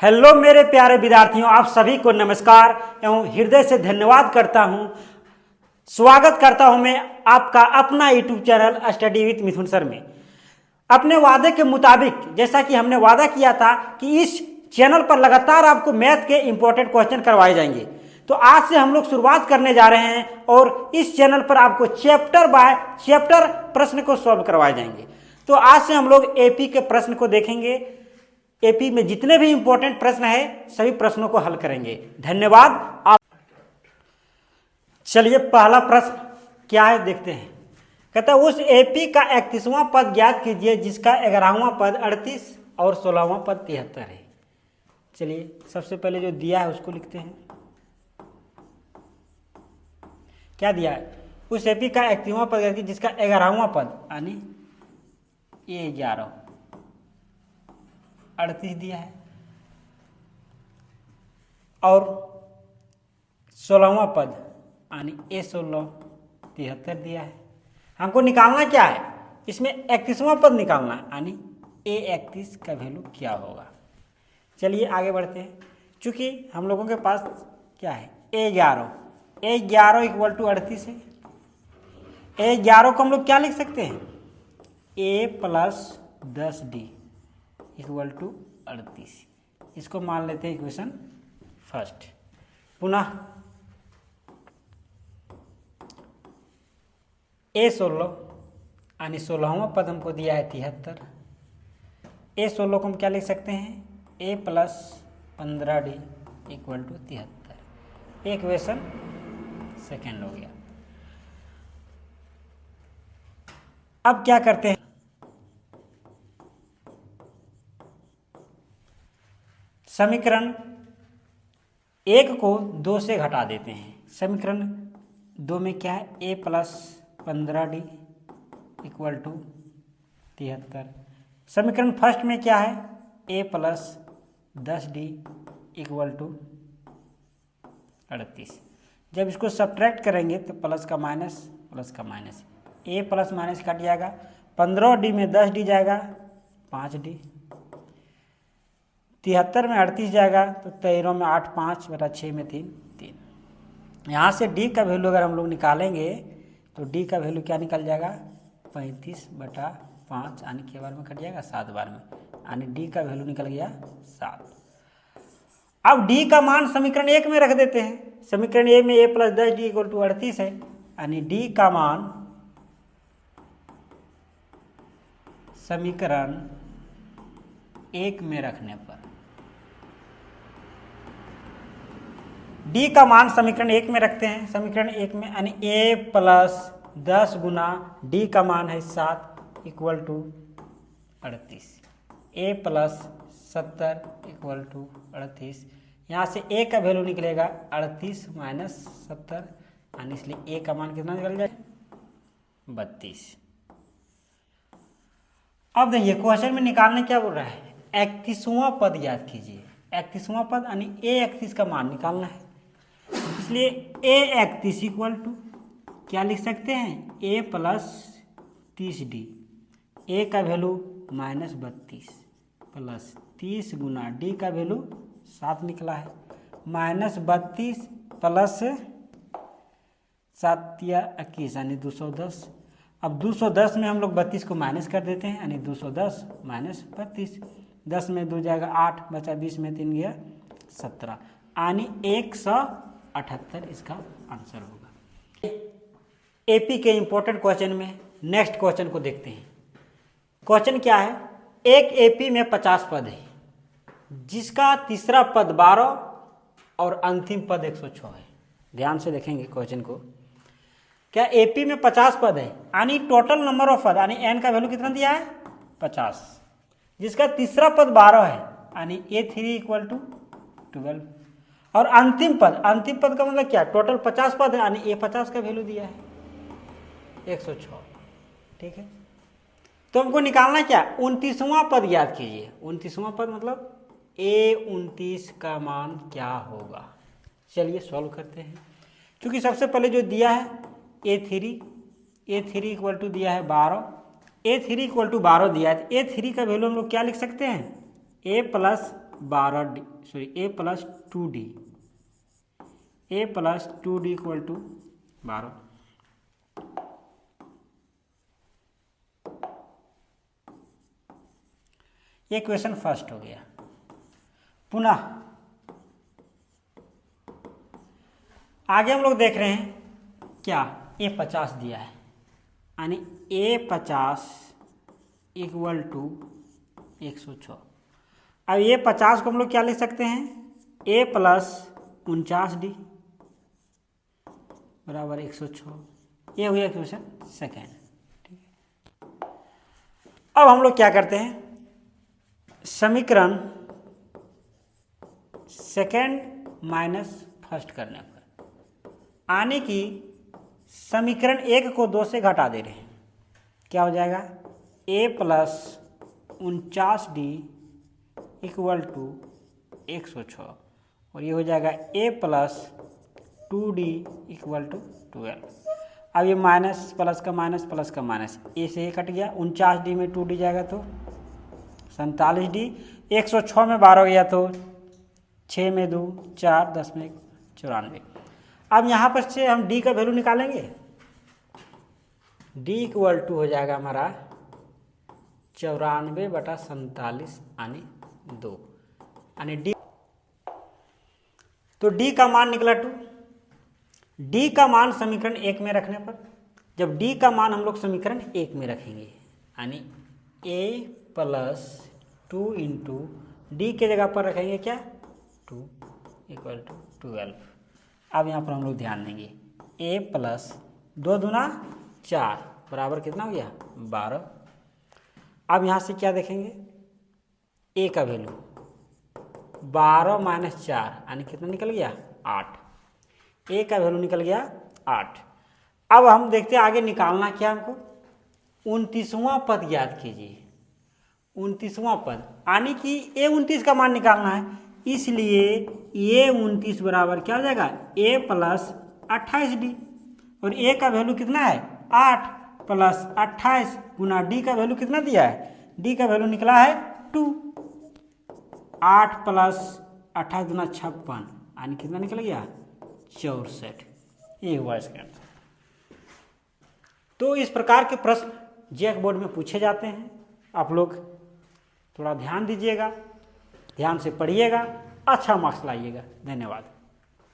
Hello मेरे प्यारे विद्यार्थियों, आप सभी को नमस्कार एवं हृदय से धन्यवाद करता हूं। स्वागत करता हूं मैं आपका अपना YouTube channel study with Mithun sir में। अपने वादे के मुताबिक, जैसा कि हमने वादा किया था कि इस चैनल पर लगातार आपको मैथ के इंपॉर्टेंट क्वेश्चन करवाए जाएंगे, तो आज से हम लोग शुरुआत करने जा रहे हैं और इस चैनल पर आपको चैप्टर बाय चैप्टर प्रश्न को सॉल्व करवाए जाएंगे। तो आज से हम लोग एपी के प्रश्न को देखेंगे। एपी में जितने भी इंपॉर्टेंट प्रश्न है सभी प्रश्नों को हल करेंगे। धन्यवाद। आप चलिए, पहला प्रश्न क्या है देखते हैं। कहता है उस एपी का 31वां पद ज्ञात कीजिए जिसका 11वां पद 38 और 16वां पद 73 है। चलिए, सबसे पहले जो दिया है उसको लिखते हैं। क्या दिया है? उस एपी का 31वां पद ज्ञात कीजिए जिसका 11वां पद यानी ये 11 38 दिया है और 16वां पद यानी A16 73 दिया है। हमको निकालना क्या है? इसमें 31वां पद निकालना है यानी A31 का वैल्यू क्या होगा। चलिए आगे बढ़ते हैं। चूंकि हम लोगों के पास क्या है, A11 इक्वल टू 38 है। A11 को हम लोग क्या लिख सकते हैं? A plus 10D equal to 38। इसको मान लेते हैं इक्वेशन फर्स्ट। पुनः A16 यानी 16वां पद हमको दिया है 73। A16 को हम क्या लिख सकते हैं? A plus 15D equal to 73। Equation second हो गया। अब क्या करते हैं? समीकरण 1 को 2 से घटा देते हैं। समीकरण 2 में क्या है? A plus 15D equal to 73। समीकरण फर्स्ट में क्या है? A plus 10D equal to 38। जब इसको सब्ट्रैक्ट करेंगे तो प्लस का माइनस, प्लस का minus, A plus minus cut जाएगा। 15D में 10D जाएगा 5D, 73 में 38 जाएगा तो 13 में 8 5 बटा 6 में 3 3। यहाँ से D का वैल्यू अगर हम लोग निकालेंगे तो D का वैल्यू क्या निकल जाएगा? 35 बटा 5 यानी के बार में कट जाएगा 7 बार में, यानी D का वैल्यू निकल गया 7। अब D का मान समीकरण 1 में रख देते हैं। समीकरण A में A plus 10D equal to 38 है, यानी D का मान समीकरण 1 में रखने पर D का मान समीकरण 1 में रखते हैं। समीकरण 1 में यानी A प्लस 10 गुना D का मान है 7 equal to 38। A plus 70 equal to 38। यहाँ से A का वैल्यू निकलेगा 38 माइनस 70, यानी इसलिए A का मान कितना निकल जाए? 32। अब देखिए क्वेश्चन में निकालने क्या बोल रहा है? 31वां पद याद कीजिए। 31वां पद यानी A31 का मान निकालना है। इसलिए A31 इक्वल टू क्या लिख सकते हैं? A plus 30D। A का वैल्यू माइनस 32 प्लस 30 गुना D का वैल्यू 7 निकला है, माइनस 32 प्लस 7 या 21 यानी 210। अब 210 में हम लोग 32 को माइनस कर देते हैं, यानी 210 माइनस 32। 10 में 2 जाएगा 8, बचा 20 में 3 गया 17, यानी 178 इसका आंसर होगा। एपी के इंपॉर्टेंट क्वेश्चन में नेक्स्ट क्वेश्चन को देखते हैं। क्वेश्चन क्या है? एक एपी में 50 पद है जिसका तीसरा पद 12 और अंतिम पद 106 है। ध्यान से देखेंगे क्वेश्चन को। क्या एपी में 50 पद है यानी टोटल नंबर ऑफ पद यानी एन का वैल्यू कितना दिया है? 50, जिसका तीसरा पद 12 है यानी A3 इक्वल टू 12। और अंतिम पद का मतलब क्या? टोटल 50 पद है यानी A50 का वैल्यू दिया है 106। ठीक है, तो हमको निकालना क्या? 29वां पद याद कीजिए। 29वां पद मतलब A29 का मान क्या होगा। चलिए सॉल्व करते हैं। क्योंकि सबसे पहले जो दिया है A3 इक्वल टू दिया है 12, A3 इक्वल टू 12 दिया है। A3 का वैल्यू हम लोग क्या लिख सकते हैं? A plus 12d sorry a plus 2d, a plus 2d equal to 12। ये क्वेश्चन फर्स्ट हो गया। पुनः आगे हम लोग देख रहे हैं क्या, a 50 दिया है, यानी a 50 इक्वल टू 106। अब ये 50 को हम लोग क्या लिख सकते हैं, a प्लस 49d बराबर 106। ये हो गया क्वेश्चन सेकेंड। ठीक है, अब हम लोग क्या करते हैं, समीकरण सेकेंड माइनस फर्स्ट करने पर आने की समीकरण 1 को 2 से घटा दे रहे हैं, क्या हो जाएगा, a plus 49d equal to 106 और ये हो जाएगा a plus 2d equal to 12। अब ये माइनस प्लस का माइनस प्लस का माइनस, a से ये कट गया, 49d में 2d जाएगा तो 47d, 106 में 12 गया तो 6 में 2 4, 10 में 94। अब यहाँ पर से हम d का वैल्यू निकालेंगे, d इक्वल टू हो जाएगा हमारा 94/47 यानी 2, यानी d, तो d का मान निकला 2। d का मान समीकरण 1 में रखने पर, जब d का मान हम लोग समीकरण 1 में रखेंगे, यानी a प्लस 2 इंटू डी के जगह पर रखेंगे क्या 2 इक्वल टू 12। अब यहाँ पर हम लोग ध्यान देंगे, a प्लस 2 दूना 4 बराबर कितना हो गया 12। अब यहाँ से क्या देखेंगे, a का वैल्यू 12 माइनस 4 यानी कितना निकल गया 8, a का वैल्यू निकल गया 8। अब हम देखते हैं आगे निकालना क्या हमको, 29वां पद याद कीजिए, 29वां पद यानी कि a 29 का मान निकालना है, इसलिए ये 29 बराबर क्या हो जाएगा a प्लस 28d, और a का वैल्यू कितना है 8 प्लस 28 गुना d का वैल्यू कितना दिया है, d का वैल्यू निकला है 2, 8 प्लस 28 गुना 56 यानी कितना निकल गया 64। ये हुआ इसका आंसर। तो इस प्रकार के प्रश्न जेक बोर्ड में पूछे जाते हैं, आप लोग थोड़ा ध्यान दीजिएगा, ध्यान से पढ़िएगा, अच्छा मार्क्स लाइएगा। धन्यवाद।